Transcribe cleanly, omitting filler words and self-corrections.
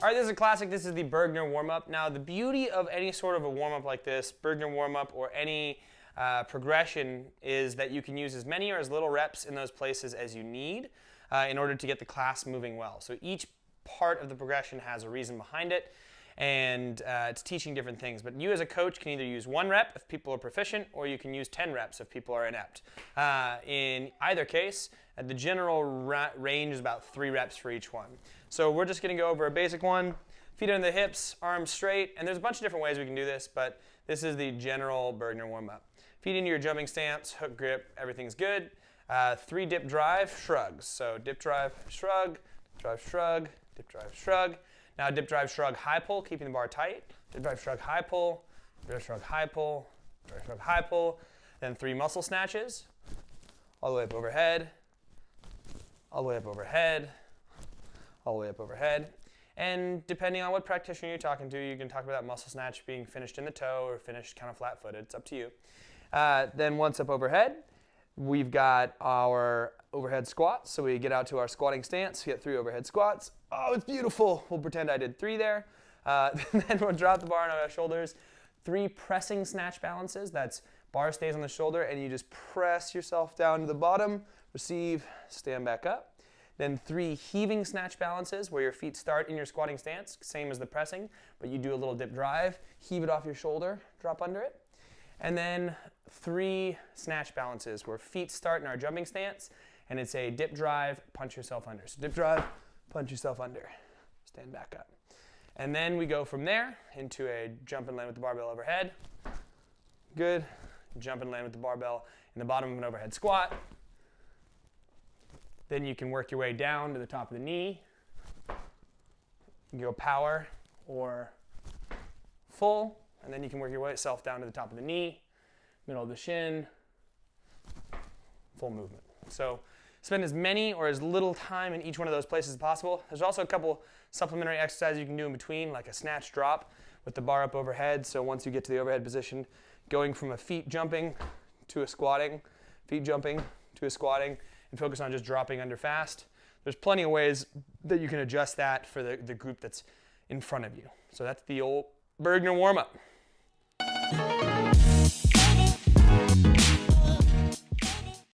All right, this is a classic. This is the Burgener Warmup. Now, the beauty of any sort of a warm-up like this, Burgener Warmup or any progression, is that you can use as many or as little reps in those places as you need in order to get the class moving well. So each part of the progression has a reason behind it, and it's teaching different things. But you as a coach can either use 1 rep if people are proficient, or you can use 10 reps if people are inept. In either case, the general range is about 3 reps for each one. So we're just going to go over a basic one. Feet under the hips, arms straight, and there's a bunch of different ways we can do this, but this is the general Burgener warm-up. Feet into your jumping stance, hook grip, everything's good. 3 dip drive shrugs. So dip drive, shrug, dip drive, shrug. Now dip drive, shrug, high pull, keeping the bar tight. Dip drive, shrug, high pull, dip drive, shrug, high pull, dip drive, shrug, high pull. Then 3 muscle snatches, all the way up overhead, all the way up overhead, all the way up overhead. And depending on what practitioner you're talking to, you can talk about that muscle snatch being finished in the toe or finished kind of flat-footed. It's up to you. Then once up overhead, we've got our overhead squats. So we get out to our squatting stance. We get 3 overhead squats. Oh, it's beautiful. We'll pretend I did 3 there. Then we'll drop the bar on our shoulders. 3 pressing snatch balances. That's bar stays on the shoulder, and you just press yourself down to the bottom, receive, stand back up. Then 3 heaving snatch balances where your feet start in your squatting stance, same as the pressing, but you do a little dip drive, heave it off your shoulder, drop under it. And then 3 snatch balances where feet start in our jumping stance, and it's a dip drive, punch yourself under. So dip drive, punch yourself under, stand back up. And then we go from there into a jump and land with the barbell overhead. Good. Jump and land with the barbell in the bottom of an overhead squat. Then you can work your way down to the top of the knee. You can go power or full, and then you can work your way yourself down to the top of the knee, middle of the shin, full movement. So spend as many or as little time in each one of those places as possible. There's also a couple supplementary exercises you can do in between, like a snatch drop with the bar up overhead. So once you get to the overhead position, going from a feet jumping to a squatting, feet jumping to a squatting, and focus on just dropping under fast. There's plenty of ways that you can adjust that for the group that's in front of you. So that's the old Burgener warm-up.